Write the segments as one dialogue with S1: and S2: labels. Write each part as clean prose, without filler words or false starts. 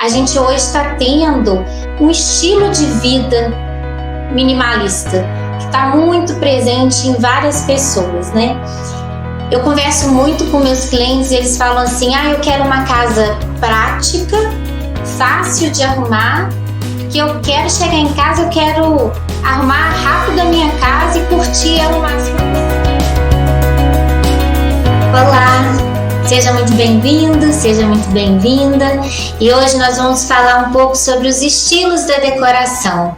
S1: A gente hoje está tendo um estilo de vida minimalista que está muito presente em várias pessoas, né? Eu converso muito com meus clientes e eles falam assim: eu quero uma casa prática, fácil de arrumar, que eu quero chegar em casa, eu quero arrumar rápido a minha casa e curtir ela o máximo possível. Olá! Seja muito bem-vindo, seja muito bem-vinda. E hoje nós vamos falar um pouco sobre os estilos da decoração.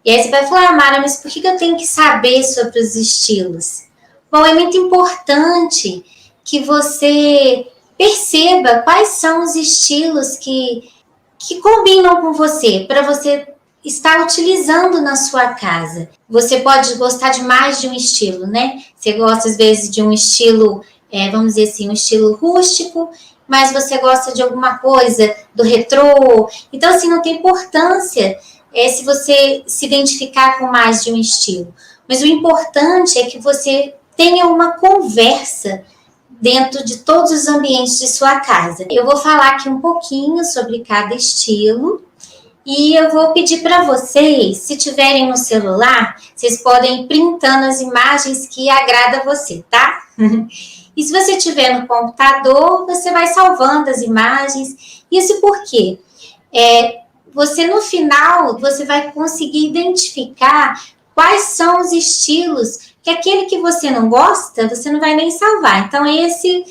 S1: E aí você vai falar: Mara, mas por que eu tenho que saber sobre os estilos? Bom, é muito importante que você perceba quais são os estilos que combinam com você, para você estar utilizando na sua casa. Você pode gostar de mais de um estilo, né? Você gosta às vezes de um estilo, vamos dizer assim, um estilo rústico, mas você gosta de alguma coisa do retrô. Então, assim, não tem importância se você se identificar com mais de um estilo. Mas o importante é que você tenha uma conversa dentro de todos os ambientes de sua casa. Eu vou falar aqui um pouquinho sobre cada estilo e eu vou pedir para vocês, se tiverem no celular, vocês podem ir printando as imagens que agrada a você, tá? E se você tiver no computador, você vai salvando as imagens. Isso porque você no final, você vai conseguir identificar quais são os estilos que aquele que você não gosta, você não vai nem salvar. Então, esse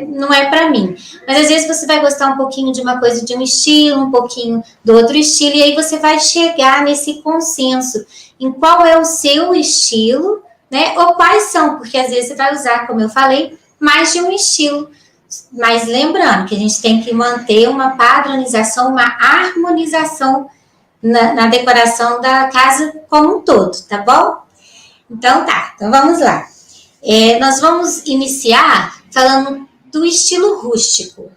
S1: não é para mim. Mas, às vezes, você vai gostar um pouquinho de uma coisa de um estilo, um pouquinho do outro estilo, e aí você vai chegar nesse consenso em qual é o seu estilo, né? Ou quais são, porque, às vezes, você vai usar, como eu falei, mais de um estilo. Mas lembrando que a gente tem que manter uma padronização, uma harmonização na decoração da casa como um todo, tá bom? Então vamos lá. Nós vamos iniciar falando do estilo rústico.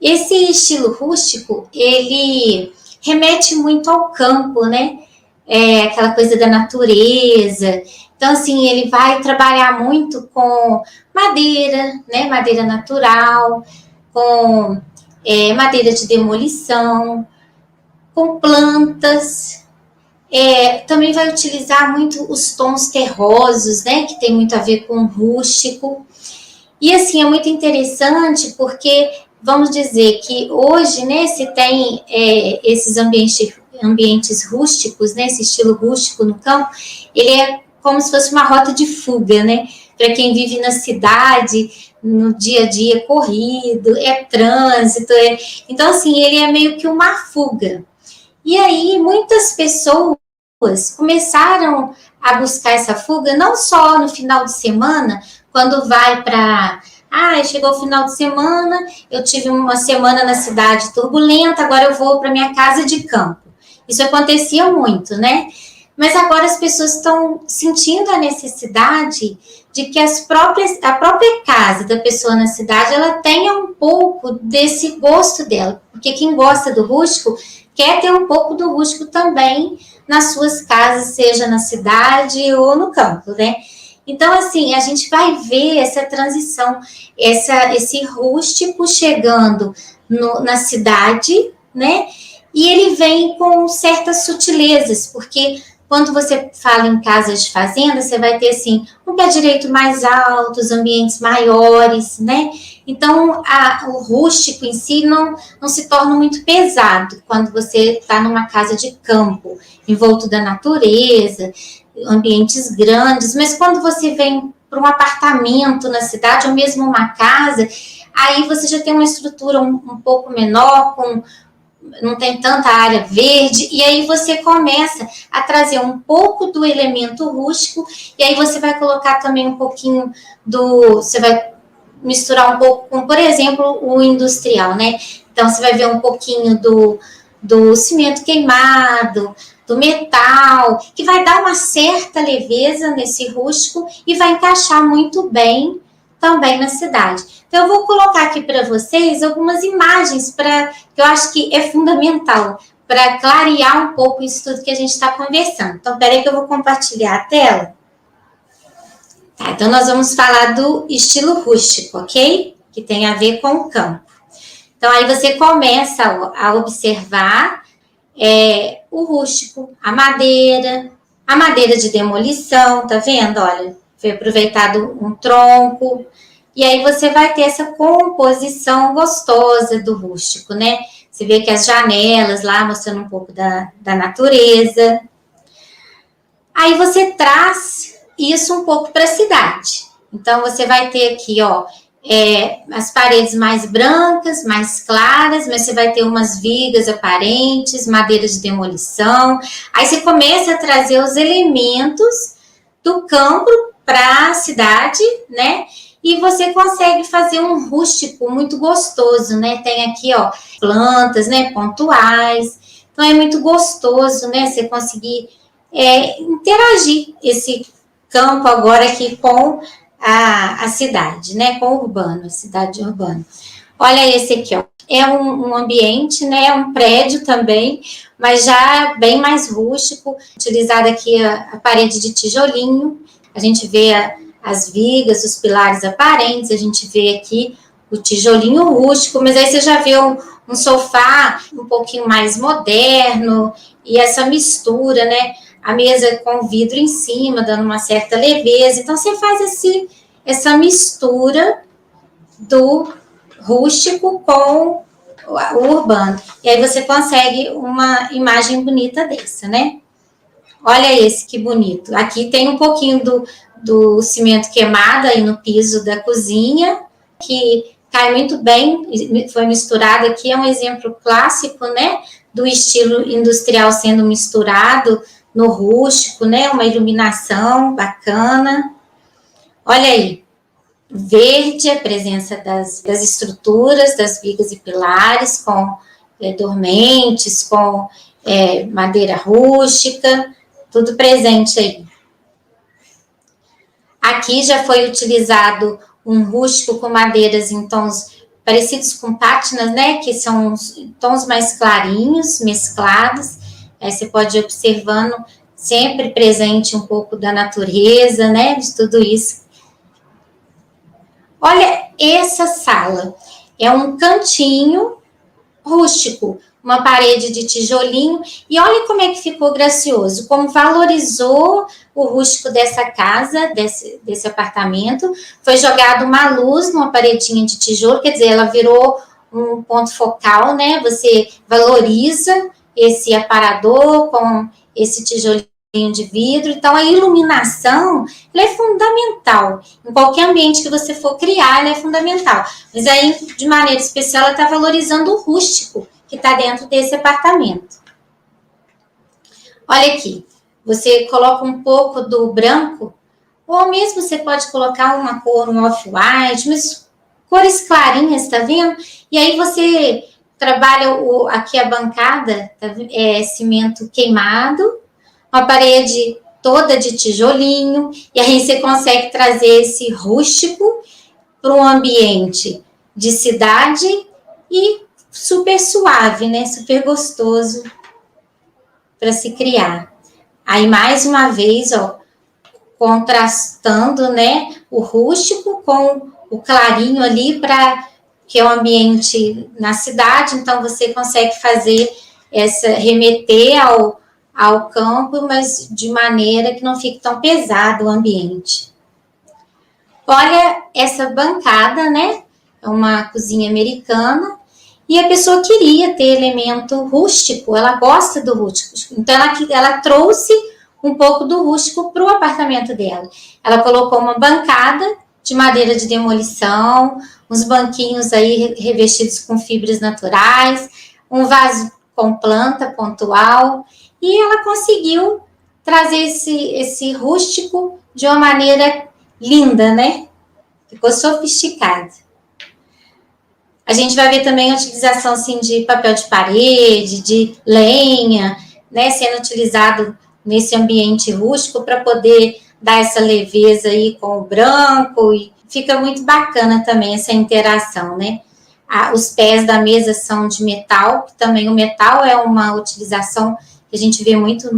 S1: Esse estilo rústico, ele remete muito ao campo, né? Aquela coisa da natureza. Então, assim, ele vai trabalhar muito com madeira, né? Madeira natural, com madeira de demolição, com plantas. Também vai utilizar muito os tons terrosos, né? Que tem muito a ver com rústico. E, assim, é muito interessante porque, vamos dizer que hoje, né? Se tem esses ambientes rústicos, né? Esse estilo rústico no campo, ele é como se fosse uma rota de fuga, né? Para quem vive na cidade, no dia a dia corrido, trânsito. Então, assim, ele é meio que uma fuga. E aí, muitas pessoas começaram a buscar essa fuga, não só no final de semana, quando vai para... chegou o final de semana, eu tive uma semana na cidade turbulenta, agora eu vou para minha casa de campo. Isso acontecia muito, né? Mas agora as pessoas estão sentindo a necessidade de que a própria casa da pessoa na cidade, ela tenha um pouco desse gosto dela. Porque quem gosta do rústico quer ter um pouco do rústico também nas suas casas, seja na cidade ou no campo, né? Então, assim, a gente vai ver essa transição, esse rústico chegando na cidade, né? E ele vem com certas sutilezas, porque quando você fala em casas de fazenda, você vai ter, assim, um pé direito mais alto, os ambientes maiores, né? Então, o rústico em si não se torna muito pesado quando você está numa casa de campo, envolto da natureza, ambientes grandes. Mas quando você vem para um apartamento na cidade, ou mesmo uma casa, aí você já tem uma estrutura um pouco menor, não tem tanta área verde, e aí você começa a trazer um pouco do elemento rústico, e aí você vai colocar também um pouquinho você vai misturar um pouco com, por exemplo, o industrial, né? Então, você vai ver um pouquinho do cimento queimado, do metal, que vai dar uma certa leveza nesse rústico e vai encaixar muito bem também na cidade. Então, eu vou colocar aqui para vocês algumas imagens que eu acho que é fundamental para clarear um pouco isso tudo que a gente está conversando. Então, peraí que eu vou compartilhar a tela. Tá, então, nós vamos falar do estilo rústico, ok? Que tem a ver com o campo. Então, aí você começa a observar o rústico, a madeira de demolição, tá vendo? Olha, foi aproveitado um tronco, e aí você vai ter essa composição gostosa do rústico, né? Você vê que as janelas lá mostrando um pouco da natureza. Aí você traz isso um pouco para a cidade. Então, você vai ter aqui, ó, as paredes mais brancas, mais claras, mas você vai ter umas vigas aparentes, madeira de demolição. Aí você começa a trazer os elementos do campo para a cidade, né? E você consegue fazer um rústico muito gostoso, né? Tem aqui, ó, plantas, né, pontuais. Então, é muito gostoso, né? Você conseguir interagir esse campo agora aqui com a cidade, né? Com o urbano, a cidade urbana. Olha esse aqui, ó. É um ambiente, né? Um prédio também, mas já bem mais rústico. Utilizada aqui a parede de tijolinho. A gente vê as vigas, os pilares aparentes. A gente vê aqui o tijolinho rústico, mas aí você já vê um sofá um pouquinho mais moderno e essa mistura, né? A mesa com vidro em cima, dando uma certa leveza. Então, você faz essa mistura do rústico com o urbano. E aí você consegue uma imagem bonita dessa, né? Olha esse, que bonito. Aqui tem um pouquinho do cimento queimado aí no piso da cozinha, que cai muito bem, foi misturado aqui, é um exemplo clássico, né? Do estilo industrial sendo misturado no rústico, né? Uma iluminação bacana. Olha aí, verde, a presença das estruturas, das vigas e pilares, com dormentes, com madeira rústica, tudo presente aí. Aqui já foi utilizado um rústico com madeiras em tons parecidos com pátinas, né? Que são tons mais clarinhos, mesclados. Aí você pode ir observando sempre presente um pouco da natureza, né? De tudo isso. Olha essa sala. É um cantinho rústico, uma parede de tijolinho, e olha como é que ficou gracioso, como valorizou o rústico dessa casa, desse apartamento. Foi jogado uma luz numa paredinha de tijolo, quer dizer, ela virou um ponto focal, né? Você valoriza esse aparador com esse tijolinho de vidro. Então, a iluminação ela é fundamental. Em qualquer ambiente que você for criar, ela é fundamental. Mas aí, de maneira especial, ela está valorizando o rústico que está dentro desse apartamento. Olha aqui, você coloca um pouco do branco, ou mesmo você pode colocar uma cor, um off-white, mas cores clarinhas, tá vendo? E aí você trabalha aqui a bancada, cimento queimado, uma parede toda de tijolinho, e aí você consegue trazer esse rústico para um ambiente de cidade e super suave, né? Super gostoso para se criar. Aí, mais uma vez, ó, contrastando, né, o rústico com o clarinho ali, que é o ambiente na cidade, então você consegue fazer remeter ao campo, mas de maneira que não fique tão pesado o ambiente. Olha essa bancada, né? É uma cozinha americana, e a pessoa queria ter elemento rústico, ela gosta do rústico, então ela trouxe um pouco do rústico para o apartamento dela. Ela colocou uma bancada de madeira de demolição, uns banquinhos aí revestidos com fibras naturais, um vaso com planta pontual, e ela conseguiu trazer esse rústico de uma maneira linda, né? Ficou sofisticado. A gente vai ver também a utilização assim, de papel de parede, de lenha, né? Sendo utilizado nesse ambiente rústico para poder dar essa leveza aí com o branco, e fica muito bacana também essa interação, né? Os pés da mesa são de metal, que também o metal é uma utilização que a gente vê muito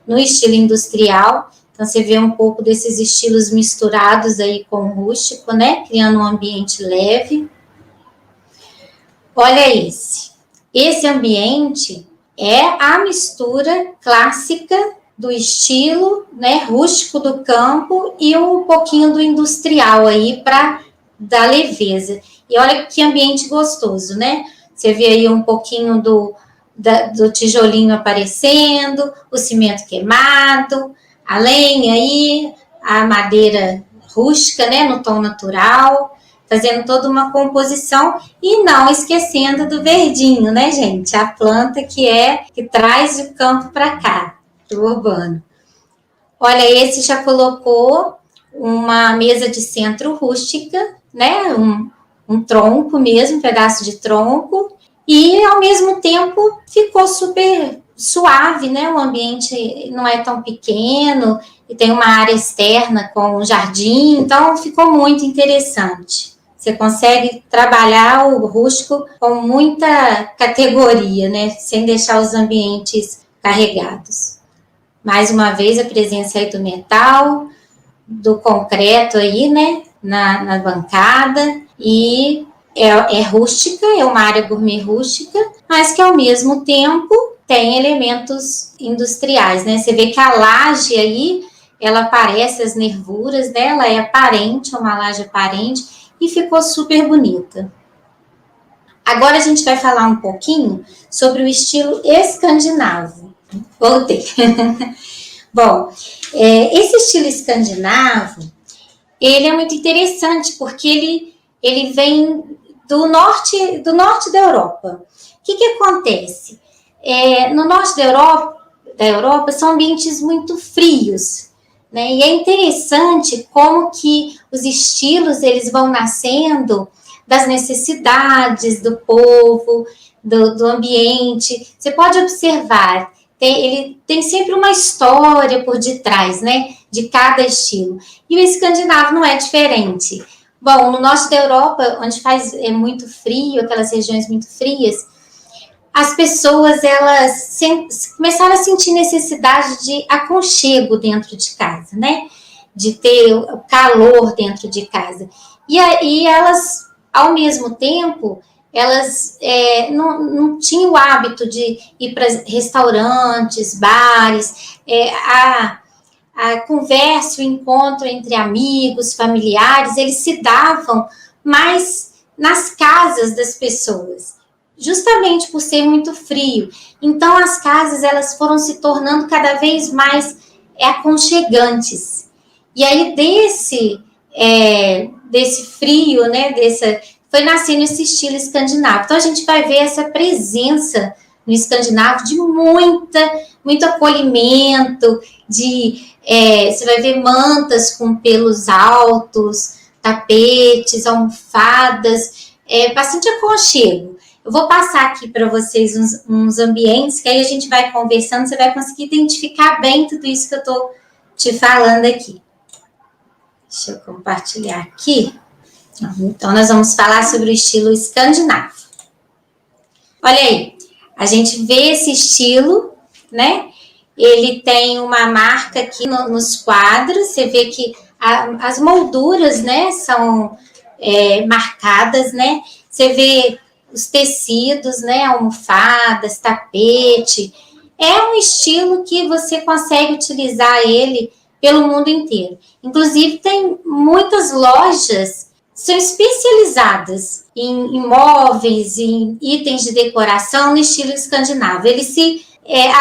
S1: no estilo industrial. Então, você vê um pouco desses estilos misturados aí com o rústico, né? Criando um ambiente leve. Olha esse. Esse ambiente é a mistura clássica do estilo, né, rústico do campo e um pouquinho do industrial aí para dar leveza. E olha que ambiente gostoso, né? Você vê aí um pouquinho do tijolinho aparecendo, o cimento queimado, a lenha aí, a madeira rústica, né, no tom natural, fazendo toda uma composição e não esquecendo do verdinho, né, gente? A planta que traz o campo para cá, do urbano. Olha, esse já colocou uma mesa de centro rústica, né? Um tronco mesmo, um pedaço de tronco, e ao mesmo tempo ficou super suave, né? O ambiente não é tão pequeno e tem uma área externa com um jardim, então ficou muito interessante. Você consegue trabalhar o rústico com muita categoria, né? Sem deixar os ambientes carregados. Mais uma vez a presença aí do metal, do concreto aí, né? Na bancada, e é rústica, é uma área gourmet rústica, mas que ao mesmo tempo tem elementos industriais, né? Você vê que a laje aí, ela aparece, as nervuras dela é aparente, uma laje aparente, e ficou super bonita. Agora a gente vai falar um pouquinho sobre o estilo escandinavo. Voltei. Bom, esse estilo escandinavo, ele é muito interessante porque ele vem do norte da Europa. O que acontece? No norte da Europa são ambientes muito frios, né? E é interessante como que os estilos eles vão nascendo das necessidades do povo, do ambiente. Você pode observar, ele tem sempre uma história por detrás, né, de cada estilo. E o escandinavo não é diferente. Bom, no norte da Europa, onde é muito frio, aquelas regiões muito frias, as pessoas elas começaram a sentir necessidade de aconchego dentro de casa, né? De ter o calor dentro de casa. E aí elas, ao mesmo tempo, elas não tinham o hábito de ir para restaurantes, bares, a conversa, o encontro entre amigos, familiares, eles se davam mais nas casas das pessoas, justamente por ser muito frio. Então, as casas elas foram se tornando cada vez mais aconchegantes. E aí, desse frio, né, foi nascendo esse estilo escandinavo. Então, a gente vai ver essa presença no escandinavo de muito acolhimento, você vai ver mantas com pelos altos, tapetes, almofadas, bastante aconchego. Eu vou passar aqui para vocês uns ambientes, que aí a gente vai conversando, você vai conseguir identificar bem tudo isso que eu estou te falando aqui. Deixa eu compartilhar aqui. Então, nós vamos falar sobre o estilo escandinavo. Olha aí, a gente vê esse estilo, né? Ele tem uma marca aqui nos quadros, você vê que as molduras, né, são marcadas, né? Você vê os tecidos, né, almofadas, tapete. É um estilo que você consegue utilizar ele pelo mundo inteiro. Inclusive, tem muitas lojas que são especializadas em móveis, em itens de decoração no estilo escandinavo. Ele se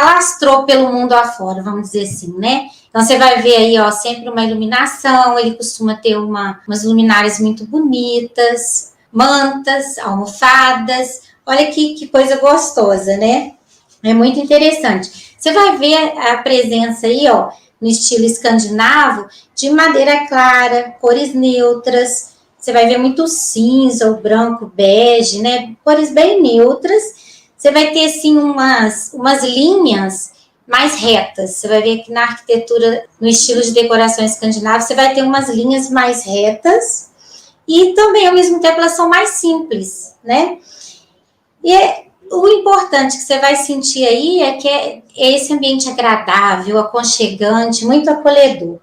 S1: alastrou pelo mundo afora, vamos dizer assim, né? Então, você vai ver aí, ó, sempre uma iluminação, ele costuma ter umas luminárias muito bonitas, mantas, almofadas. Olha que coisa gostosa, né? É muito interessante. Você vai ver a presença aí, ó, no estilo escandinavo, de madeira clara, cores neutras. Você vai ver muito cinza, ou branco, bege, né? Cores bem neutras. Você vai ter, assim, umas linhas mais retas. Você vai ver que na arquitetura, no estilo de decoração escandinavo, você vai ter umas linhas mais retas e também, ao mesmo tempo, elas são mais simples, né? E o importante que você vai sentir aí é que é esse ambiente agradável, aconchegante, muito acolhedor.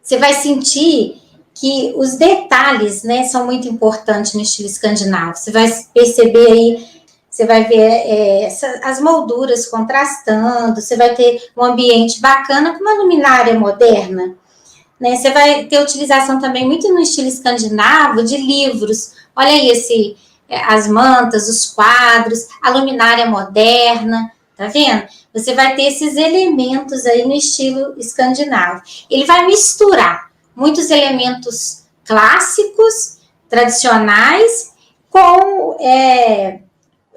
S1: Você vai sentir que os detalhes, né, são muito importantes no estilo escandinavo. Você vai perceber aí, você vai ver as molduras contrastando, você vai ter um ambiente bacana com uma luminária moderna, né? Você vai ter utilização também muito no estilo escandinavo de livros. Olha aí as mantas, os quadros, a luminária moderna, tá vendo? Você vai ter esses elementos aí no estilo escandinavo. Ele vai misturar muitos elementos clássicos, tradicionais, com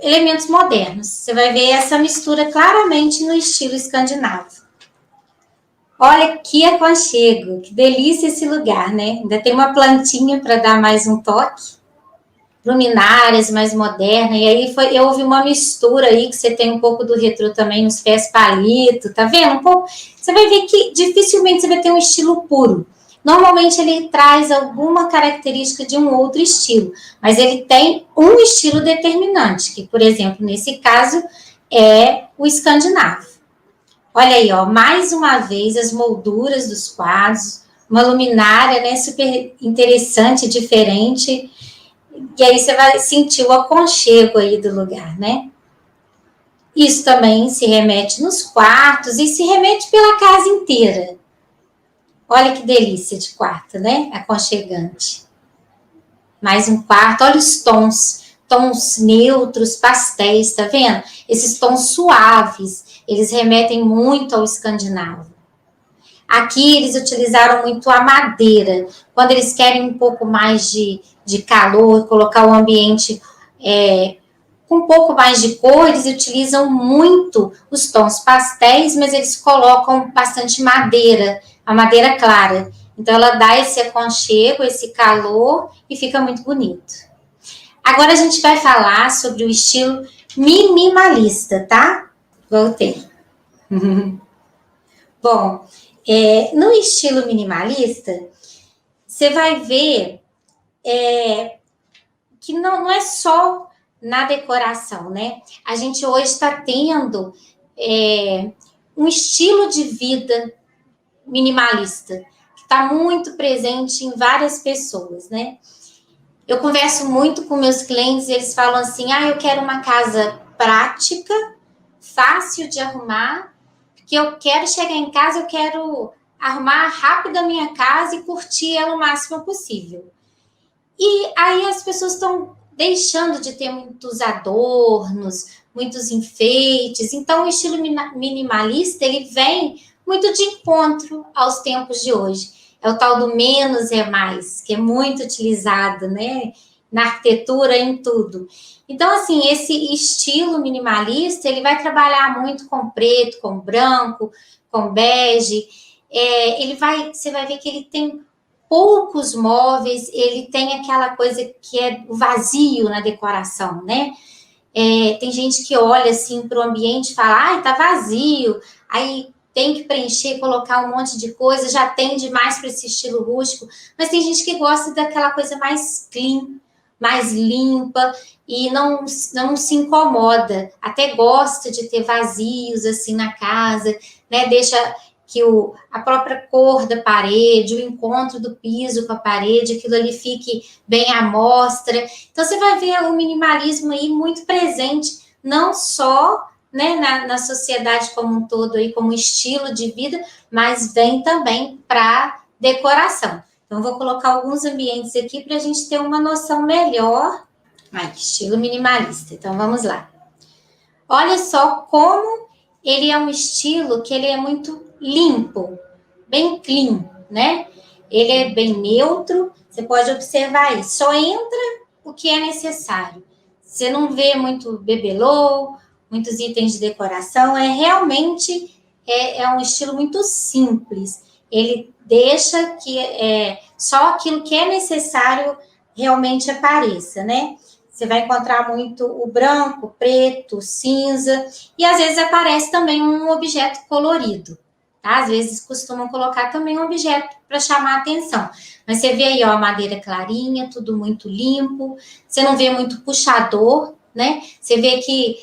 S1: elementos modernos. Você vai ver essa mistura claramente no estilo escandinavo. Olha que aconchego, que delícia esse lugar, né? Ainda tem uma plantinha para dar mais um toque. Luminárias mais modernas, e aí houve uma mistura aí, que você tem um pouco do retrô também nos pés palito, tá vendo? Um pouco, você vai ver que dificilmente você vai ter um estilo puro. Normalmente ele traz alguma característica de um outro estilo, mas ele tem um estilo determinante, que, por exemplo, nesse caso, é o escandinavo. Olha aí, ó, mais uma vez as molduras dos quadros, uma luminária, né, super interessante, diferente. E aí você vai sentir o aconchego aí do lugar, né? Isso também se remete nos quartos e se remete pela casa inteira. Olha que delícia de quarto, né? Aconchegante. Mais um quarto, olha os tons neutros, pastéis, tá vendo? Esses tons suaves, eles remetem muito ao escandinavo. Aqui eles utilizaram muito a madeira, quando eles querem um pouco mais de calor, colocar o ambiente com um pouco mais de cor, eles utilizam muito os tons pastéis, mas eles colocam bastante madeira, a madeira clara. Então ela dá esse aconchego, esse calor e fica muito bonito. Agora a gente vai falar sobre o estilo minimalista, tá? Voltei. Bom, no estilo minimalista, você vai ver que não é só na decoração, né? A gente hoje está tendo um estilo de vida minimalista, que está muito presente em várias pessoas, né? Eu converso muito com meus clientes, eles falam assim, eu quero uma casa prática, fácil de arrumar, porque eu quero chegar em casa, eu quero arrumar rápido a minha casa e curtir ela o máximo possível. E aí as pessoas estão deixando de ter muitos adornos, muitos enfeites. Então o estilo minimalista, ele vem muito de encontro aos tempos de hoje. É o tal do menos é mais, que é muito utilizado, né? Na arquitetura, em tudo. Então, assim, esse estilo minimalista, ele vai trabalhar muito com preto, com branco, com bege. Você vai ver que ele tem poucos móveis, ele tem aquela coisa que é o vazio na decoração, né? Tem gente que olha assim para o ambiente e fala, tá vazio, aí tem que preencher, colocar um monte de coisa, já tem demais para esse estilo rústico, mas tem gente que gosta daquela coisa mais clean, mais limpa e não se incomoda, até gosta de ter vazios assim na casa, né? Deixa que a própria cor da parede, o encontro do piso com a parede, aquilo ali fique bem à mostra. Então, você vai ver o minimalismo aí muito presente, não só, né, na sociedade como um todo, aí, como estilo de vida, mas vem também para decoração. Então, vou colocar alguns ambientes aqui para a gente ter uma noção melhor. Estilo minimalista. Então, vamos lá. Olha só como ele é um estilo que ele é muito limpo, bem clean, né? Ele é bem neutro, você pode observar isso. Só entra o que é necessário. Você não vê muito bibelô, muitos itens de decoração, realmente um estilo muito simples. Ele deixa que só aquilo que é necessário realmente apareça, né? Você vai encontrar muito o branco, o preto, o cinza, e às vezes aparece também um objeto colorido, tá? Às vezes costumam colocar também um objeto para chamar a atenção. Mas você vê aí, ó, a madeira clarinha, tudo muito limpo, você não vê muito puxador, né? Você vê que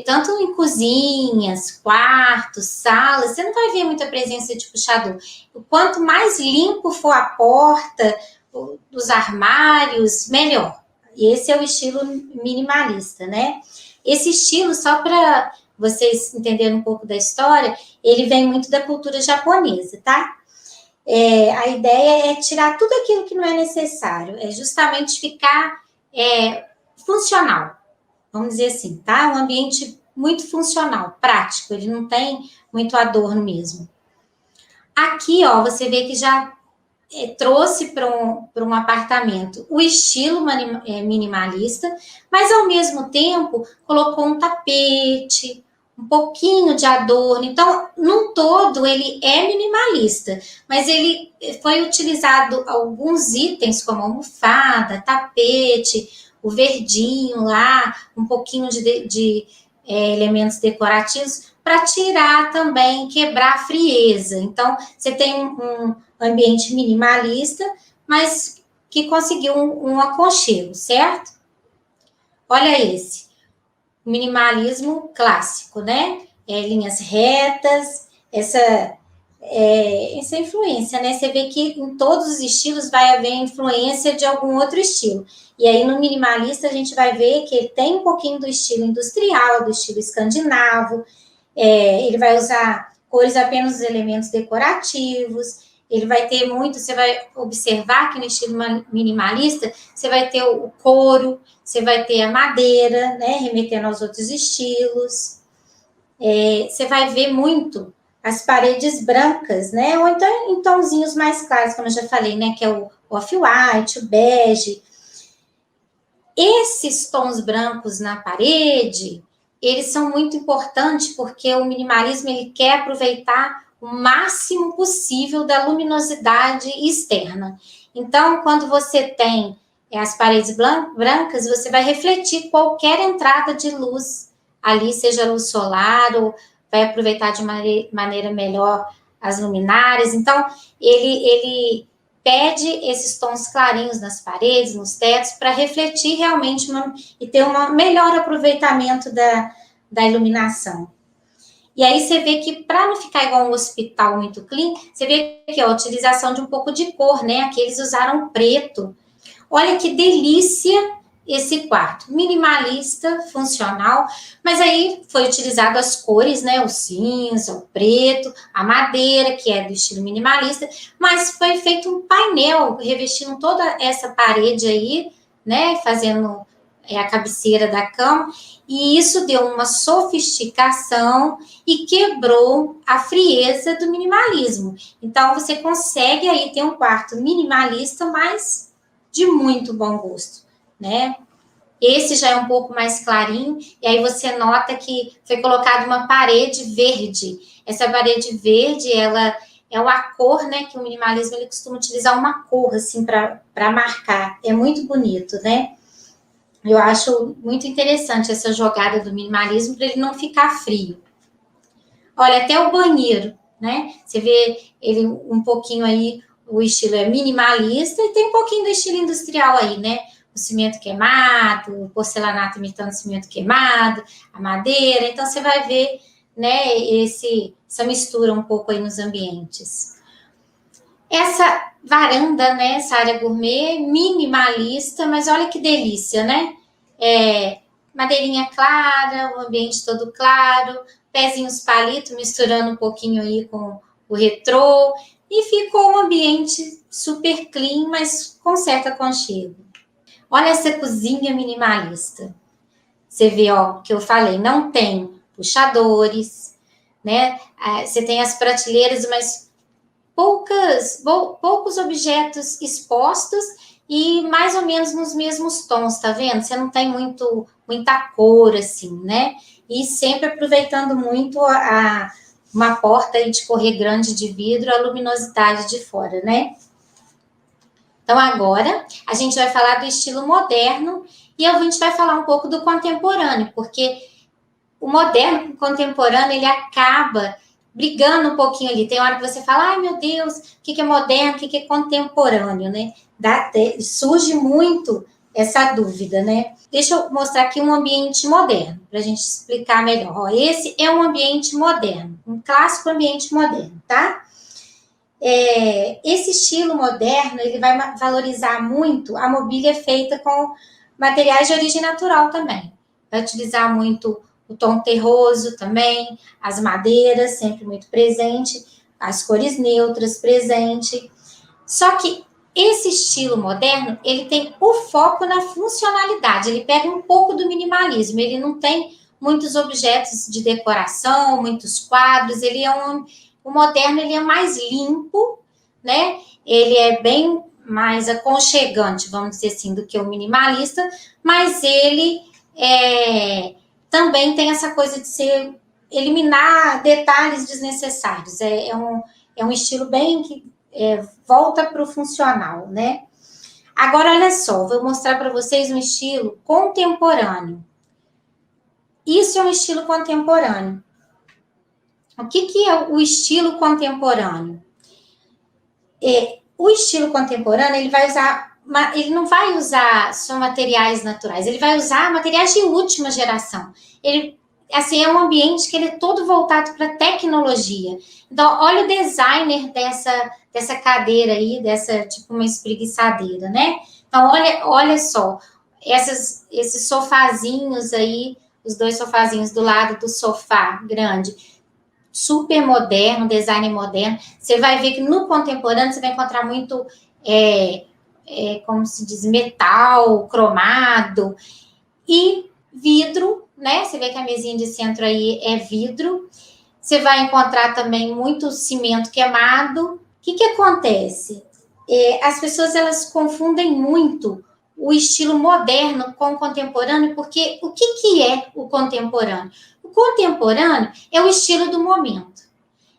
S1: tanto em cozinhas, quartos, salas, você não vai ver muita presença de puxador. Quanto mais limpo for a porta, os armários, melhor. E esse é o estilo minimalista, né? Esse estilo, só para vocês entenderem um pouco da história, ele vem muito da cultura japonesa, tá? A ideia é tirar tudo aquilo que não é necessário, é justamente ficar funcional, vamos dizer assim, tá? Um ambiente muito funcional, prático, ele não tem muito adorno mesmo. Aqui, ó, você vê que já trouxe para um apartamento o estilo minimalista, mas ao mesmo tempo colocou um tapete, um pouquinho de adorno. Então, num todo, ele é minimalista, mas ele foi utilizado alguns itens como almofada, tapete, o verdinho lá, um pouquinho de elementos decorativos para tirar também, quebrar a frieza. Então, você tem um ambiente minimalista, mas que conseguiu um aconchego, certo? Olha esse, minimalismo clássico, né? Linhas retas, essa influência, né? Você vê que em todos os estilos vai haver influência de algum outro estilo. E aí no minimalista a gente vai ver que ele tem um pouquinho do estilo industrial, do estilo escandinavo, ele vai usar cores apenas dos elementos decorativos, ele vai ter muito, você vai observar que no estilo minimalista, você vai ter o couro, você vai ter a madeira, né, remetendo aos outros estilos. Você vai ver muito as paredes brancas, né, ou então em tonzinhos mais claros, como eu já falei, né, que é o off-white, o bege. Esses tons brancos na parede, eles são muito importantes porque o minimalismo ele quer aproveitar o máximo possível da luminosidade externa. Então, quando você tem as paredes brancas, você vai refletir qualquer entrada de luz ali, seja luz solar ou vai aproveitar de maneira melhor as luminárias. Então, ele pede esses tons clarinhos nas paredes, nos tetos, para refletir realmente e ter um melhor aproveitamento da iluminação. E aí você vê que, para não ficar igual um hospital muito clean, você vê que a utilização de um pouco de cor, né? Aqui eles usaram preto. Olha que delícia esse quarto. Minimalista, funcional, mas aí foi utilizado as cores, né? O cinza, o preto, a madeira, que é do estilo minimalista, mas foi feito um painel revestindo toda essa parede aí, né? Fazendo a cabeceira da cama, e isso deu uma sofisticação e quebrou a frieza do minimalismo. Então, você consegue aí ter um quarto minimalista, mas de muito bom gosto, né? Esse já é um pouco mais clarinho, e aí você nota que foi colocada uma parede verde. Essa parede verde, ela é a cor, né, que o minimalismo ele costuma utilizar uma cor, assim, para marcar. É muito bonito, né? Eu acho muito interessante essa jogada do minimalismo para ele não ficar frio. Olha, até o banheiro, né? Você vê ele um pouquinho aí, o estilo é minimalista e tem um pouquinho do estilo industrial aí, né? O cimento queimado, o porcelanato imitando cimento queimado, a madeira. Então, você vai ver, né, essa mistura um pouco aí nos ambientes. Essa varanda, né, essa área gourmet, minimalista, mas olha que delícia, né? Madeirinha clara, o ambiente todo claro, pezinhos palito misturando um pouquinho aí com o retrô, e ficou um ambiente super clean, mas com certo aconchego. Olha essa cozinha minimalista. Você vê, ó, que eu falei, não tem puxadores, né? Você tem as prateleiras, mas poucos objetos expostos e mais ou menos nos mesmos tons, tá vendo? Você não tem muita cor, assim, né? E sempre aproveitando muito uma porta aí de correr grande de vidro, a luminosidade de fora, né? Então, agora, a gente vai falar do estilo moderno e a gente vai falar um pouco do contemporâneo, porque o moderno com o contemporâneo, ele acaba brigando um pouquinho ali. Tem hora que você fala, ai meu Deus, o que é moderno, o que é contemporâneo, né? Surge muito essa dúvida, né? Deixa eu mostrar aqui um ambiente moderno, para a gente explicar melhor. Ó, esse é um ambiente moderno, um clássico ambiente moderno, tá? Esse estilo moderno, ele vai valorizar muito a mobília feita com materiais de origem natural também. Vai utilizar muito o tom terroso também, as madeiras sempre muito presente, as cores neutras presente. Só que esse estilo moderno, ele tem o foco na funcionalidade, ele pega um pouco do minimalismo, ele não tem muitos objetos de decoração, muitos quadros, o moderno ele é mais limpo, né? Ele é bem mais aconchegante, vamos dizer assim, do que o minimalista, mas ele também tem essa coisa de eliminar detalhes desnecessários. É um estilo bem que volta para o funcional, né? Agora, olha só, vou mostrar para vocês um estilo contemporâneo. Isso é um estilo contemporâneo. O que é o estilo contemporâneo? O estilo contemporâneo, ele não vai usar só materiais naturais, ele vai usar materiais de última geração. Assim, é um ambiente que ele é todo voltado para tecnologia. Então, olha o designer dessa cadeira aí, tipo uma espreguiçadeira, né? Então, olha só, esses sofazinhos aí, os 2 sofazinhos do lado do sofá grande, super moderno, design moderno. Você vai ver que no contemporâneo você vai encontrar muito, como se diz, metal, cromado e vidro, né? Você vê que a mesinha de centro aí é vidro. Você vai encontrar também muito cimento queimado. O que acontece? As pessoas, elas confundem muito o estilo moderno com o contemporâneo, porque o que é o contemporâneo? O contemporâneo é o estilo do momento.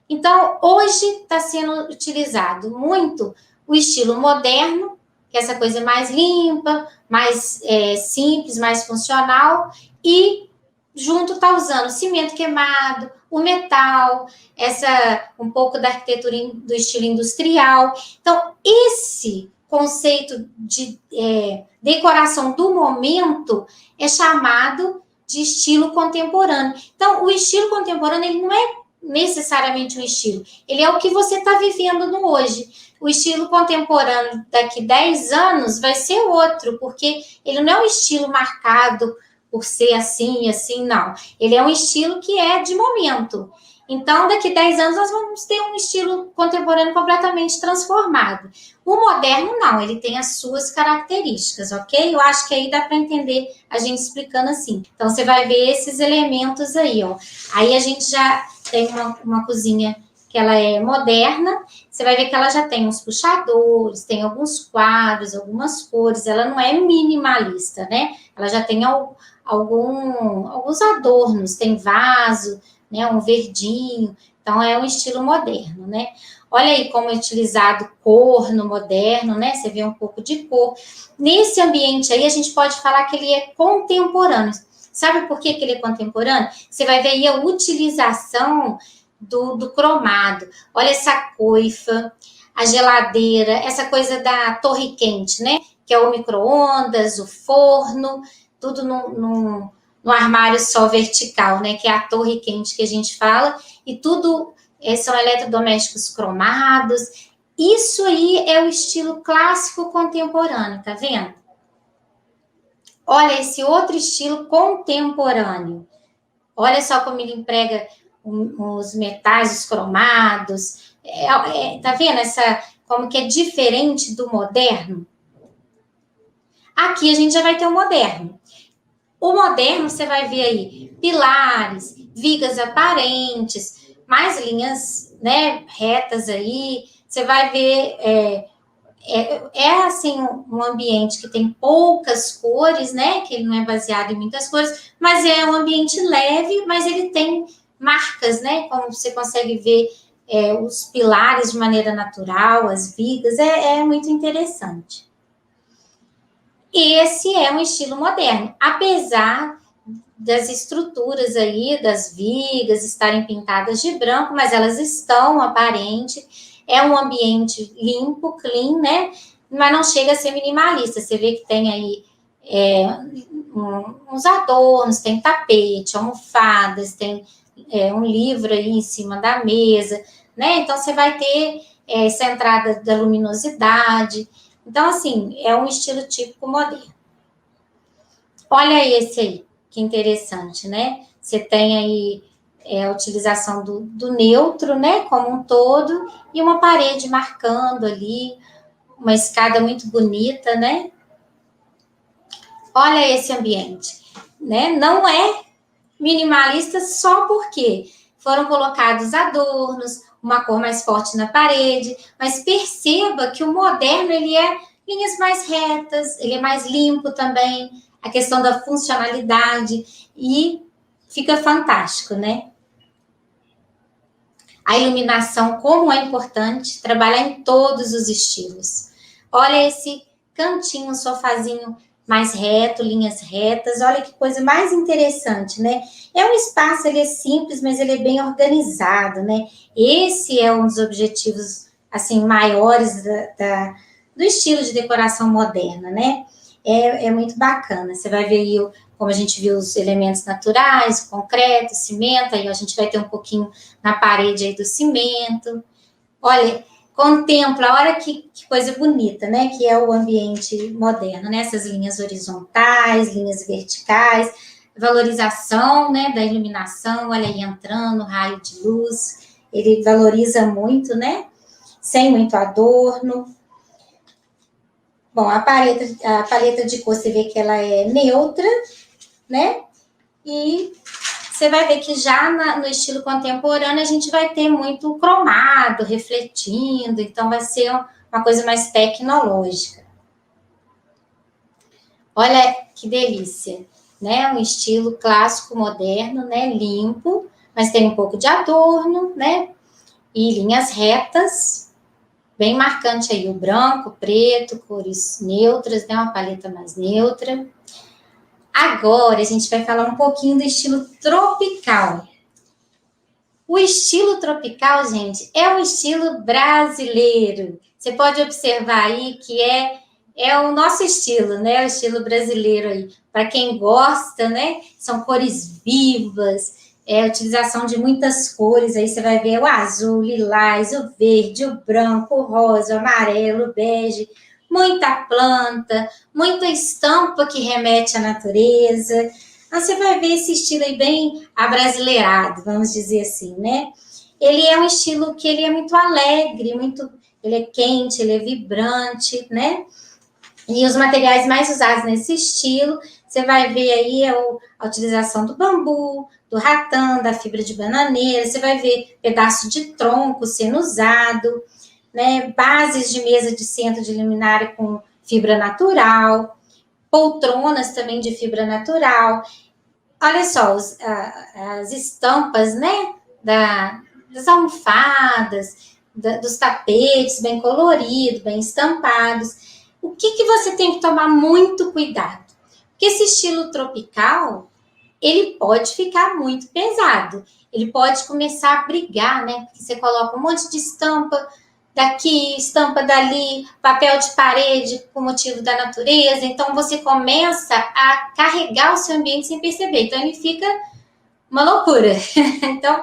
S1: Então, hoje está sendo utilizado muito o estilo moderno, que é essa coisa mais limpa, mais simples, mais funcional, e junto está usando cimento queimado, o metal, um pouco da arquitetura do estilo industrial. Então, esse conceito de decoração do momento é chamado de estilo contemporâneo. Então, o estilo contemporâneo, ele não é necessariamente um estilo, ele é o que você está vivendo no hoje. O estilo contemporâneo daqui 10 anos vai ser outro, porque ele não é um estilo marcado por ser assim e assim, não. Ele é um estilo que é de momento. Então, daqui 10 anos, nós vamos ter um estilo contemporâneo completamente transformado. O moderno, não, ele tem as suas características, ok? Eu acho que aí dá para entender a gente explicando assim. Então, você vai ver esses elementos aí, ó. Aí a gente já tem uma cozinha que ela é moderna, você vai ver que ela já tem uns puxadores, tem alguns quadros, algumas cores, ela não é minimalista, né? Ela já tem alguns adornos, tem vaso, né, um verdinho, então é um estilo moderno, né? Olha aí como é utilizado cor no moderno, né? Você vê um pouco de cor. Nesse ambiente aí, a gente pode falar que ele é contemporâneo. Sabe por que ele é contemporâneo? Você vai ver aí a utilização do cromado. Olha essa coifa, a geladeira, essa coisa da torre quente, né? Que é o micro-ondas, o forno, tudo no armário só vertical, né? Que é a torre quente que a gente fala, e tudo são eletrodomésticos cromados. Isso aí é o estilo clássico contemporâneo, tá vendo? Olha esse outro estilo contemporâneo. Olha só como ele emprega os metais, os cromados. Tá vendo como que é diferente do moderno? Aqui a gente já vai ter o moderno. O moderno, você vai ver aí pilares, vigas aparentes, mais linhas, né, retas aí. Você vai ver, assim, um ambiente que tem poucas cores, né, que ele não é baseado em muitas cores, mas é um ambiente leve, mas ele tem marcas, né, como você consegue ver os pilares de maneira natural, as vigas, é muito interessante. Esse é um estilo moderno, apesar das estruturas aí, das vigas estarem pintadas de branco, mas elas estão aparentes, é um ambiente limpo, clean, né? Mas não chega a ser minimalista. Você vê que tem aí uns adornos, tem tapete, almofadas, tem um livro aí em cima da mesa, né? Então, você vai ter essa entrada da luminosidade. Então, assim, é um estilo típico moderno. Olha esse aí, que interessante, né? Você tem aí a utilização do neutro, né, como um todo, e uma parede marcando ali, uma escada muito bonita, né? Olha esse ambiente, né? Não é minimalista só porque foram colocados adornos, uma cor mais forte na parede, mas perceba que o moderno, ele é linhas mais retas, ele é mais limpo também, a questão da funcionalidade, e fica fantástico, né? A iluminação, como é importante, trabalhar em todos os estilos. Olha esse cantinho, sofazinho mais reto, linhas retas, olha que coisa mais interessante, né? É um espaço, ele é simples, mas ele é bem organizado, né? Esse é um dos objetivos, assim, maiores do estilo de decoração moderna, né? É muito bacana. Você vai ver aí, como a gente viu, os elementos naturais, concreto, cimento, aí a gente vai ter um pouquinho na parede aí do cimento. Olha, contempla, olha que coisa bonita, né? Que é o ambiente moderno, né? Essas linhas horizontais, linhas verticais, valorização, né, da iluminação, olha aí entrando, raio de luz, ele valoriza muito, né? Sem muito adorno. Bom, a paleta de cor, você vê que ela é neutra, né? E você vai ver que já no estilo contemporâneo a gente vai ter muito cromado, refletindo, então vai ser uma coisa mais tecnológica. Olha que delícia, né? Um estilo clássico moderno, né? Limpo, mas tem um pouco de adorno, né? E linhas retas, bem marcante aí o branco, preto, cores neutras, né? Uma paleta mais neutra. Agora a gente vai falar um pouquinho do estilo tropical. O estilo tropical, gente, é um estilo brasileiro. Você pode observar aí que é o nosso estilo, né? O estilo brasileiro aí. Para quem gosta, né? São cores vivas, a utilização de muitas cores. Aí você vai ver o azul, o lilás, o verde, o branco, o rosa, o amarelo, o bege. Muita planta, muita estampa que remete à natureza. Então, você vai ver esse estilo aí bem abrasileirado, vamos dizer assim, né? Ele é um estilo que ele é muito alegre, ele é quente, ele é vibrante, né? E os materiais mais usados nesse estilo, você vai ver aí a utilização do bambu, do ratã, da fibra de bananeira, você vai ver pedaço de tronco sendo usado, né? Bases de mesa de centro de luminária com fibra natural, poltronas também de fibra natural. Olha só, as estampas, né, das almofadas, dos tapetes bem coloridos, bem estampados. O que você tem que tomar muito cuidado? Porque esse estilo tropical, ele pode ficar muito pesado. Ele pode começar a brigar, né? Porque você coloca um monte de estampa daqui, estampa dali, papel de parede com motivo da natureza. Então, você começa a carregar o seu ambiente sem perceber. Então, ele fica uma loucura. Então,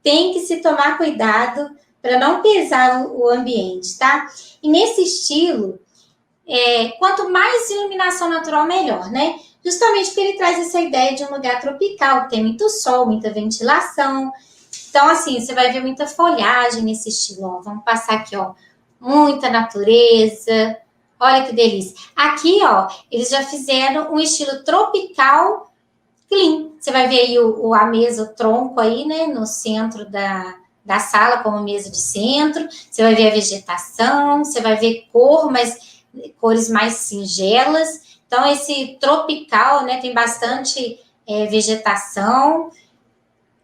S1: tem que se tomar cuidado para não pesar o ambiente, tá? E nesse estilo, quanto mais iluminação natural, melhor, né? Justamente porque ele traz essa ideia de um lugar tropical, que tem muito sol, muita ventilação. Então, assim, você vai ver muita folhagem nesse estilo, ó. Vamos passar aqui, ó. Muita natureza. Olha que delícia. Aqui, ó, eles já fizeram um estilo tropical clean. Você vai ver aí a mesa, o tronco aí, né, no centro da sala, como mesa de centro. Você vai ver a vegetação, você vai ver cores mais singelas. Então, esse tropical, né, tem bastante vegetação.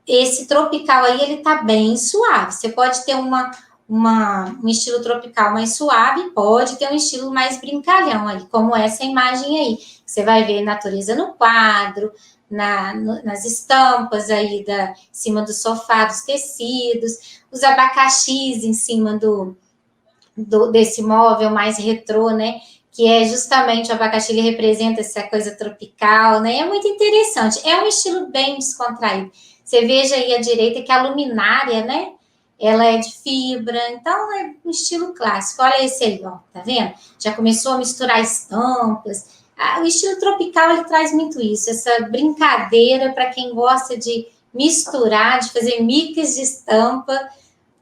S1: Esse tropical aí, ele tá bem suave. Você pode ter um estilo tropical mais suave, pode ter um estilo mais brincalhão aí, como essa imagem aí. Você vai ver natureza no quadro, nas estampas aí em cima do sofá, dos tecidos, os abacaxis em cima desse móvel mais retrô, né? que é justamente o abacaxi, ele representa essa coisa tropical, né? É muito interessante. É um estilo bem descontraído. Você veja aí à direita que a luminária, né? Ela é de fibra, então é um estilo clássico. Olha esse aí, ó, tá vendo? Já começou a misturar estampas. O estilo tropical, ele traz muito isso, essa brincadeira para quem gosta de misturar, de fazer mix de estampa.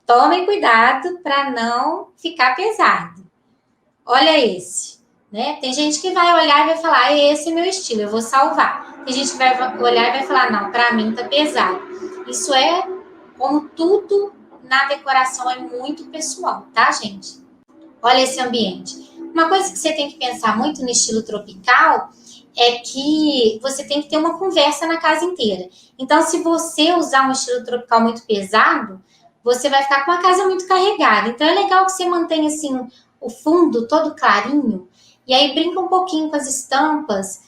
S1: Tomem cuidado para não ficar pesado. Olha esse, né? Tem gente que vai olhar e vai falar, esse é meu estilo, eu vou salvar. Tem gente que vai olhar e vai falar, não, para mim tá pesado. Isso é, como tudo na decoração, é muito pessoal, tá, gente? Olha esse ambiente. Uma coisa que você tem que pensar muito no estilo tropical é que você tem que ter uma conversa na casa inteira. Então, se você usar um estilo tropical muito pesado, você vai ficar com a casa muito carregada. Então, é legal que você mantenha assim o fundo todo clarinho e aí brinca um pouquinho com as estampas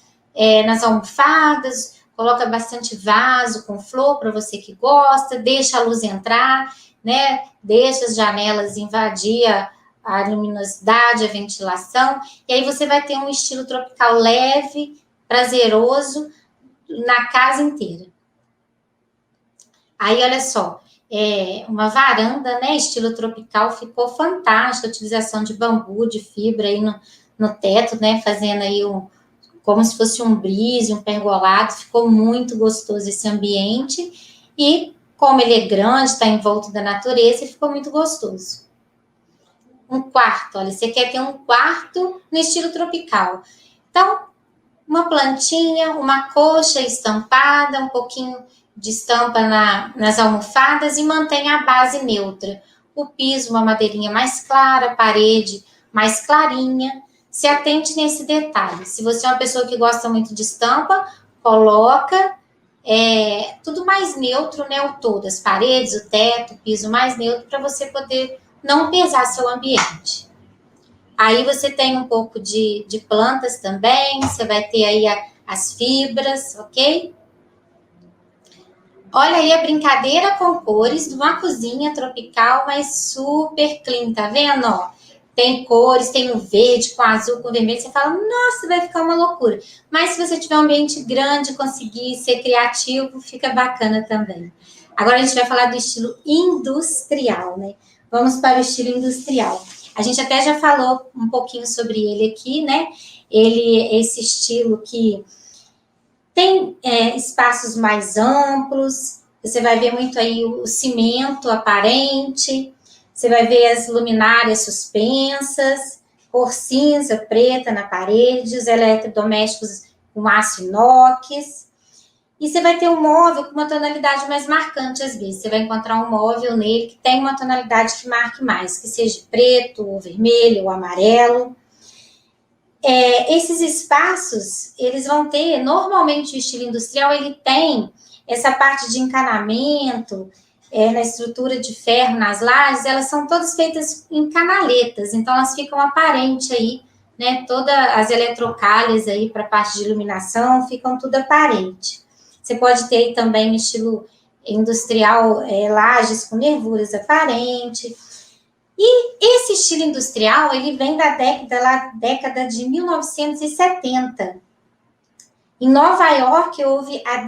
S1: nas almofadas, coloca bastante vaso com flor para você que gosta, deixa a luz entrar, né? Deixa as janelas invadir a luminosidade, a ventilação, e aí você vai ter um estilo tropical leve, prazeroso na casa inteira. Aí, olha só, uma varanda, né, estilo tropical, ficou fantástica, a utilização de bambu, de fibra aí no teto, né, fazendo aí como se fosse um brise, um pergolado, ficou muito gostoso esse ambiente, e como ele é grande, está envolto da natureza, ficou muito gostoso. Um quarto, olha, você quer ter um quarto no estilo tropical. Então, uma plantinha, uma coxa estampada, um pouquinho de estampa nas almofadas e mantém a base neutra. O piso, uma madeirinha mais clara, a parede mais clarinha. Se atente nesse detalhe. Se você é uma pessoa que gosta muito de estampa, coloca tudo mais neutro, né? O todo, as paredes, o teto, o piso mais neutro, para você poder não pesar seu ambiente. Aí você tem um pouco de plantas também, você vai ter aí as fibras, ok? Olha aí a brincadeira com cores de uma cozinha tropical, mas super clean, tá vendo? Ó, tem cores, tem o verde com azul, com vermelho, você fala, nossa, vai ficar uma loucura. Mas se você tiver um ambiente grande, conseguir ser criativo, fica bacana também. Agora a gente vai falar do estilo industrial, né? Vamos para o estilo industrial. A gente até já falou um pouquinho sobre ele aqui, né? Ele é esse estilo que tem espaços mais amplos, você vai ver muito aí o cimento aparente, você vai ver as luminárias suspensas, cor cinza, preta na parede, os eletrodomésticos com aço inox. E você vai ter um móvel com uma tonalidade mais marcante às vezes. Você vai encontrar um móvel nele que tem uma tonalidade que marque mais, que seja preto, ou vermelho, ou amarelo. Esses espaços, eles vão ter, normalmente o estilo industrial, ele tem essa parte de encanamento, na estrutura de ferro, nas lajes, elas são todas feitas em canaletas, então elas ficam aparentes aí, né, todas as eletrocalhas aí para a parte de iluminação, ficam tudo aparente. Você pode ter aí também no estilo industrial, lajes com nervuras aparentes. E esse estilo industrial, ele vem da década de 1970. Em Nova York, houve a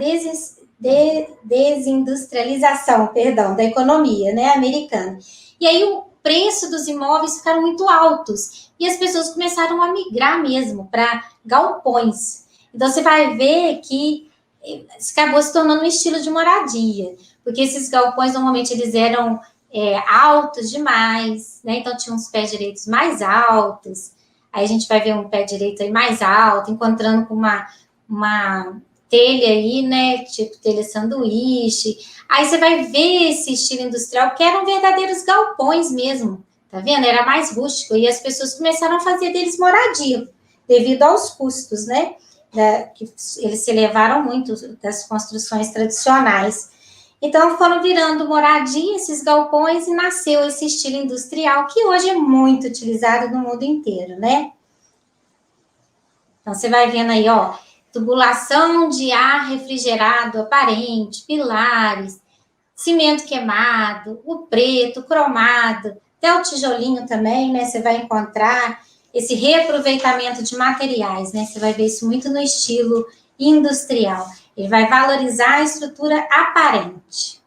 S1: desindustrialização, da economia, né, americana. E aí o preço dos imóveis ficaram muito altos e as pessoas começaram a migrar mesmo para galpões. Então você vai ver que acabou se tornando um estilo de moradia, porque esses galpões normalmente eles eram altos demais, né? Então tinha uns pés direitos mais altos. Aí a gente vai ver um pé direito aí mais alto, encontrando com uma telha aí, né? Tipo telha sanduíche. Aí você vai ver esse estilo industrial, que eram verdadeiros galpões mesmo, tá vendo? Era mais rústico e as pessoas começaram a fazer deles moradia, devido aos custos, né? Que eles se elevaram muito das construções tradicionais. Então, foram virando moradia esses galpões e nasceu esse estilo industrial, que hoje é muito utilizado no mundo inteiro, né? Então, você vai vendo aí, ó, tubulação de ar refrigerado aparente, pilares, cimento queimado, o preto, cromado, até o tijolinho também, né? Você vai encontrar. esse reaproveitamento de materiais, né? Você vai ver isso muito no estilo industrial. Ele vai valorizar a estrutura aparente.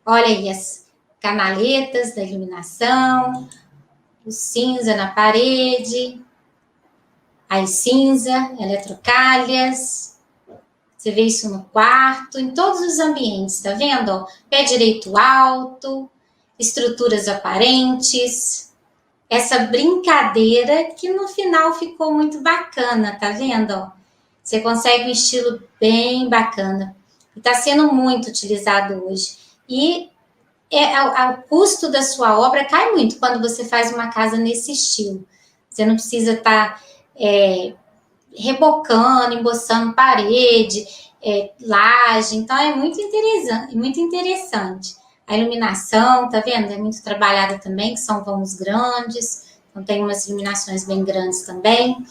S1: Olha aí as canaletas da iluminação, o cinza na parede, as cinza, eletrocalhas. Você vê isso no quarto, em todos os ambientes, tá vendo? Ó, pé direito alto, estruturas aparentes. Essa brincadeira que no final ficou muito bacana, tá vendo? Ó, você consegue um estilo bem bacana. E está sendo muito utilizado hoje. E o custo da sua obra cai muito quando você faz uma casa nesse estilo. Você não precisa estar rebocando, emboçando parede, laje. Então, é muito interessante. A iluminação, tá vendo? É muito trabalhada também, que são vãos grandes. Então, tem umas iluminações bem grandes também.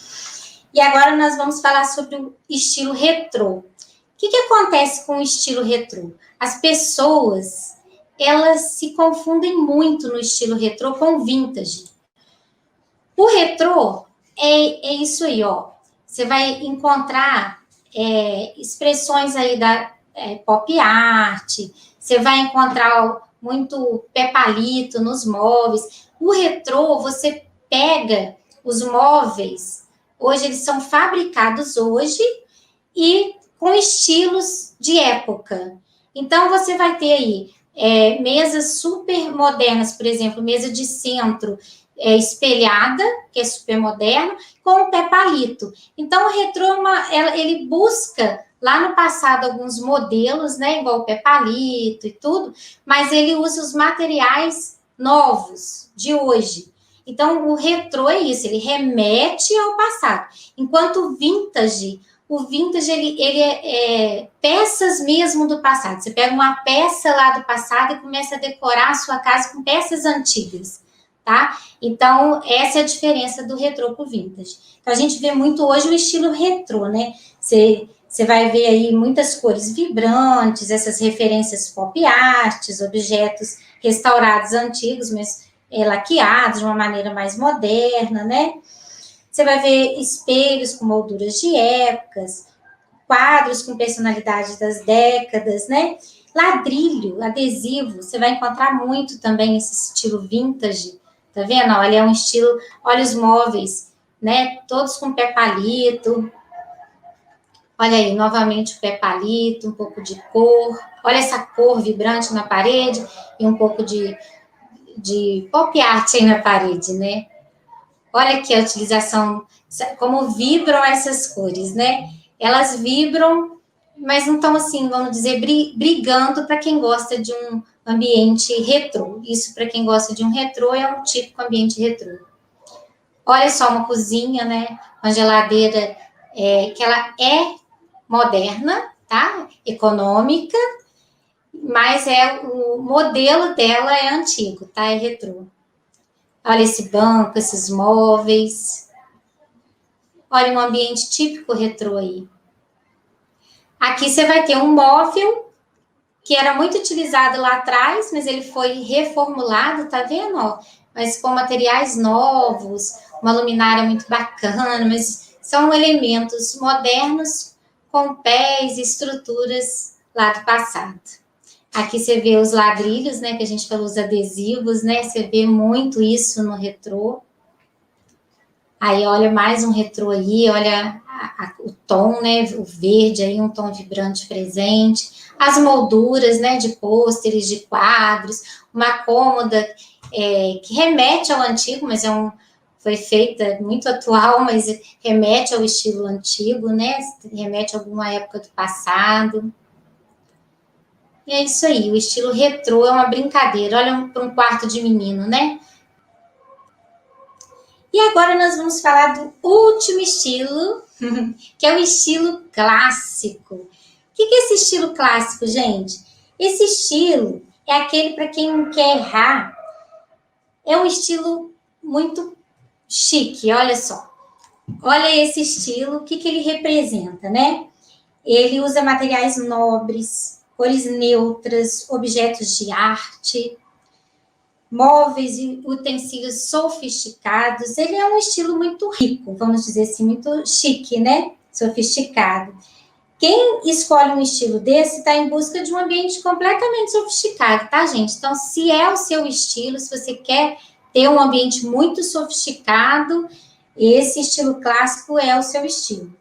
S1: E agora nós vamos falar sobre o estilo retrô. O que acontece com o estilo retrô? As pessoas, elas se confundem muito no estilo retrô com o vintage. O retrô é isso aí, ó. Você vai encontrar expressões aí da pop art, você vai encontrar muito pé palito nos móveis. O retrô, você pega os móveis, hoje eles são fabricados hoje e com estilos de época. Então, você vai ter aí mesas super modernas, por exemplo, mesa de centro espelhada, que é super moderno, com o pé palito. Então, o retrô, ele busca lá no passado alguns modelos, né, igual o pé palito e tudo, mas ele usa os materiais novos de hoje. Então, o retrô é isso, ele remete ao passado. Enquanto o vintage ele é peças mesmo do passado. Você pega uma peça lá do passado e começa a decorar a sua casa com peças antigas, tá? Então, essa é a diferença do retrô pro vintage. Então, a gente vê muito hoje o estilo retrô, né? Você vai ver aí muitas cores vibrantes, essas referências pop arts, objetos restaurados antigos, mas laqueados de uma maneira mais moderna, né? Você vai ver espelhos com molduras de épocas, quadros com personalidade das décadas, né? Ladrilho, adesivo, você vai encontrar muito também esse estilo vintage, tá vendo? Olha, é um estilo, olha os móveis, né? Todos com pé palito. Olha aí, novamente o pé palito, um pouco de cor. Olha essa cor vibrante na parede e um pouco de pop art aí na parede, né? Olha aqui a utilização, como vibram essas cores, né? Elas vibram, mas não estão assim, vamos dizer, brigando para quem gosta de um ambiente retrô. Isso, para quem gosta de um retrô, é um típico ambiente retrô. Olha só uma cozinha, né? Uma geladeira que ela é moderna, tá? Econômica, mas o modelo dela é antigo, tá? É retrô. Olha esse banco, esses móveis. Olha um ambiente típico retrô aí. Aqui você vai ter um móvel que era muito utilizado lá atrás, mas ele foi reformulado, tá vendo? Ó? Mas com materiais novos, uma luminária muito bacana, mas são elementos modernos com pés e estruturas lá do passado. Aqui você vê os ladrilhos, né, que a gente falou, os adesivos, né, você vê muito isso no retrô. Aí, olha, mais um retrô aí, olha o tom, né, o verde aí, um tom vibrante presente. As molduras, né, de pôsteres, de quadros, uma cômoda que remete ao antigo, mas foi feita muito atual, mas remete ao estilo antigo, né, remete a alguma época do passado. E é isso aí, o estilo retrô é uma brincadeira. Olha para um quarto de menino, né? E agora nós vamos falar do último estilo, que é o estilo clássico. O que é esse estilo clássico, gente? Esse estilo é aquele para quem não quer errar. É um estilo muito chique, olha só. Olha esse estilo, o que ele representa, né? Ele usa materiais nobres, cores neutras, objetos de arte. móveis e utensílios sofisticados. Ele é um estilo muito rico, vamos dizer assim, muito chique, né? Sofisticado. Quem escolhe um estilo desse está em busca de um ambiente completamente sofisticado, tá, gente? Então, se é o seu estilo, se você quer ter um ambiente muito sofisticado, esse estilo clássico é o seu estilo.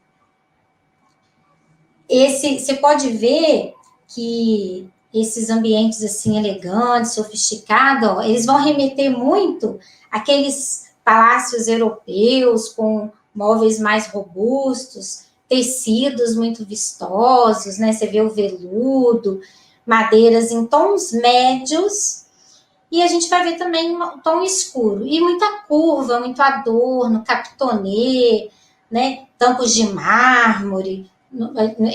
S1: Você pode ver que esses ambientes assim elegantes, sofisticados, ó, eles vão remeter muito àqueles palácios europeus com móveis mais robustos, tecidos muito vistosos, né? Você vê o veludo, madeiras em tons médios, e a gente vai ver também um tom escuro e muita curva, muito adorno, capitonê, né? Tampos de mármore,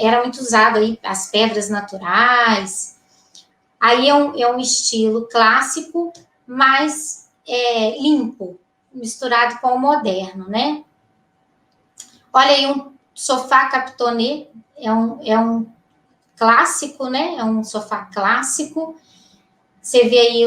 S1: era muito usado aí as pedras naturais. Aí é um estilo clássico, mas limpo, misturado com o moderno, né? Olha aí um sofá capitonê, é um clássico, né? É um sofá clássico. Você vê aí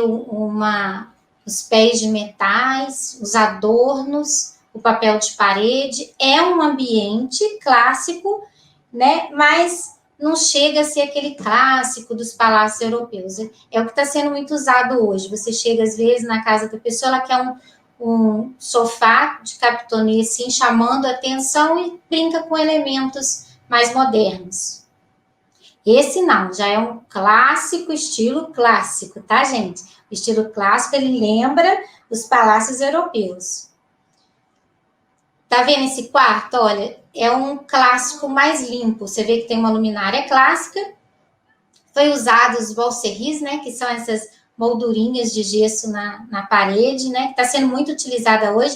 S1: os pés de metais, os adornos, o papel de parede. É um ambiente clássico, né? Mas não chega a ser aquele clássico dos palácios europeus. É o que está sendo muito usado hoje. Você chega, às vezes, na casa da pessoa, ela quer um sofá de capitonê, assim, chamando a atenção e brinca com elementos mais modernos. Esse não, já é um clássico, estilo clássico, tá, gente? O estilo clássico, ele lembra os palácios europeus. Tá vendo esse quarto? Olha, é um clássico mais limpo. Você vê que tem uma luminária clássica. Foi usado os bolserris, né? Que são essas moldurinhas de gesso na parede, né? Que está sendo muito utilizada hoje.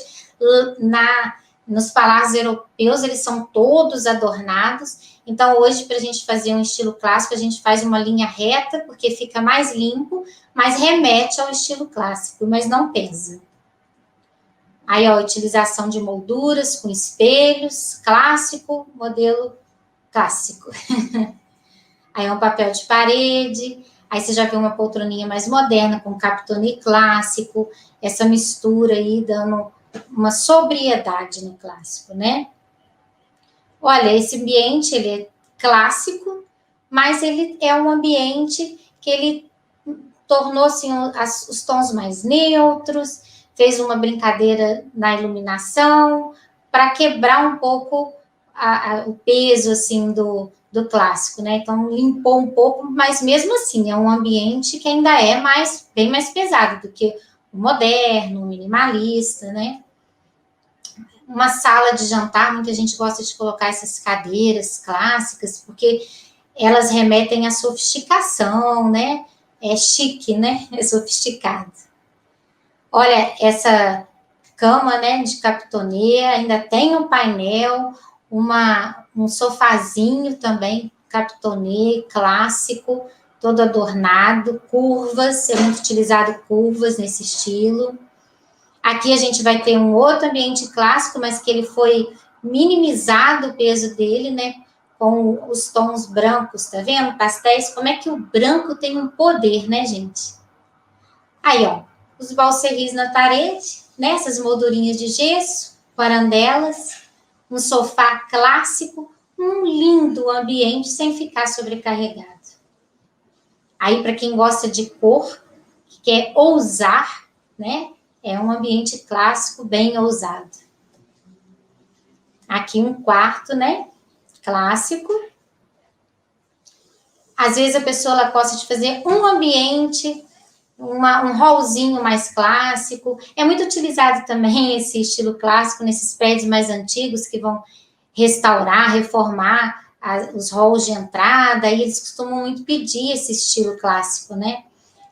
S1: Nos palácios europeus, eles são todos adornados. Então, hoje, para a gente fazer um estilo clássico, a gente faz uma linha reta, porque fica mais limpo, mas remete ao estilo clássico, mas não pesa. Aí, ó, a utilização de molduras com espelhos, clássico, modelo clássico. Aí é um papel de parede, aí você já vê uma poltroninha mais moderna, com capitonê clássico, essa mistura aí dando uma sobriedade no clássico, né? Olha, esse ambiente, ele é clássico, mas ele é um ambiente que ele tornou, assim, os tons mais neutros, fez uma brincadeira na iluminação, para quebrar um pouco o peso, assim, do clássico, né? Então, limpou um pouco, mas mesmo assim, é um ambiente que ainda é bem mais pesado do que o moderno, o minimalista, né? Uma sala de jantar, muita gente gosta de colocar essas cadeiras clássicas, porque elas remetem à sofisticação, né? É chique, né? É sofisticado. Olha, essa cama, né, de capitonê, ainda tem um painel, um sofazinho também, capitonê, clássico, todo adornado, curvas, é muito utilizado curvas nesse estilo. Aqui a gente vai ter um outro ambiente clássico, mas que ele foi minimizado o peso dele, né, com os tons brancos, tá vendo? Pastéis, como é que o branco tem um poder, né, gente? Aí, ó, os balserris na parede, né, essas moldurinhas de gesso, varandelas, um sofá clássico, um lindo ambiente sem ficar sobrecarregado. Aí, para quem gosta de cor, que quer ousar, né, é um ambiente clássico bem ousado. Aqui um quarto, né, clássico. Às vezes a pessoa ela gosta de fazer um ambiente, um hallzinho mais clássico. É muito utilizado também esse estilo clássico nesses prédios mais antigos que vão restaurar, reformar os halls de entrada, e eles costumam muito pedir esse estilo clássico, né?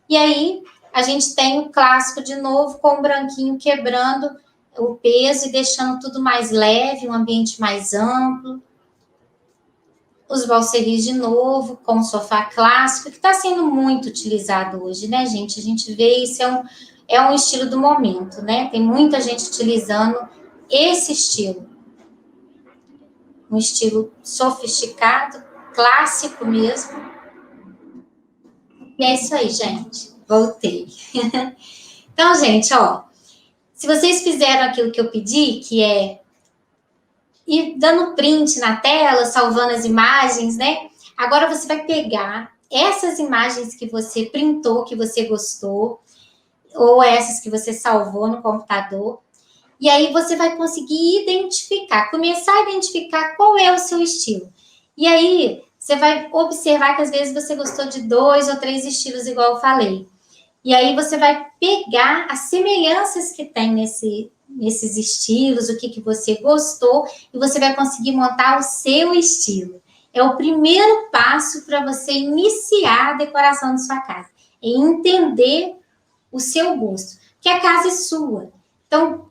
S1: E aí a gente tem o clássico de novo, com o branquinho quebrando o peso e deixando tudo mais leve, um ambiente mais amplo. Os balserris de novo, com o sofá clássico, que está sendo muito utilizado hoje, né, gente? A gente vê isso, é um estilo do momento, né? Tem muita gente utilizando esse estilo. Um estilo sofisticado, clássico mesmo. E é isso aí, gente. Voltei. Então, gente, ó, se vocês fizeram aquilo que eu pedi, que é ir dando print na tela, salvando as imagens, né? Agora você vai pegar essas imagens que você printou, que você gostou, ou essas que você salvou no computador, e aí você vai conseguir identificar, começar a identificar qual é o seu estilo. E aí você vai observar que às vezes você gostou de 2 ou 3 estilos, igual eu falei. E aí você vai pegar as semelhanças que tem nesses estilos, o que você gostou, e você vai conseguir montar o seu estilo. É o primeiro passo para você iniciar a decoração de sua casa. É entender o seu gosto, que a casa é sua. Então,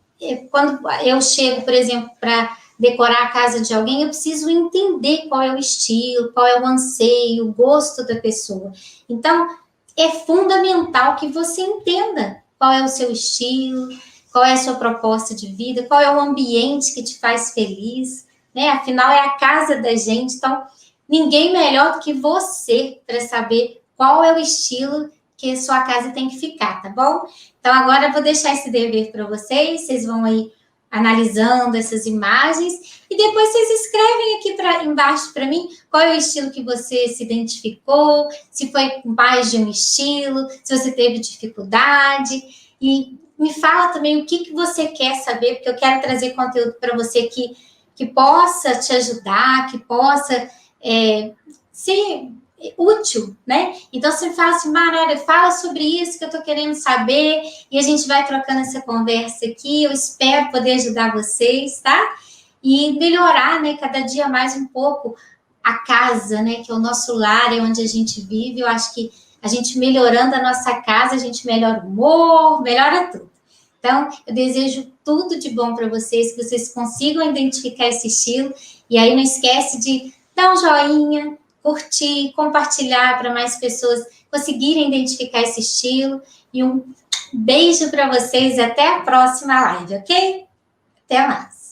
S1: quando eu chego, por exemplo, para decorar a casa de alguém, eu preciso entender qual é o estilo, qual é o anseio, o gosto da pessoa. Então, é fundamental que você entenda qual é o seu estilo, qual é a sua proposta de vida, qual é o ambiente que te faz feliz, né? Afinal, é a casa da gente, então ninguém melhor do que você para saber qual é o estilo que a sua casa tem que ficar, tá bom? Então, agora eu vou deixar esse dever para vocês, vocês vão aí analisando essas imagens e depois vocês escrevem aqui embaixo para mim qual é o estilo que você se identificou, se foi mais de um estilo, se você teve dificuldade, e me fala também o que você quer saber, porque eu quero trazer conteúdo para você que possa te ajudar, que possa ser útil, né? Então você fala assim, Mara, fala sobre isso que eu tô querendo saber, e a gente vai trocando essa conversa aqui. Eu espero poder ajudar vocês, tá? E melhorar, né, cada dia mais um pouco a casa, né, que é o nosso lar, é onde a gente vive. Eu acho que a gente melhorando a nossa casa, a gente melhora o humor, melhora tudo. Então, eu desejo tudo de bom para vocês, que vocês consigam identificar esse estilo, e aí não esquece de dar um joinha, curtir, compartilhar para mais pessoas conseguirem identificar esse estilo. E um beijo para vocês, até a próxima live, ok? Até mais!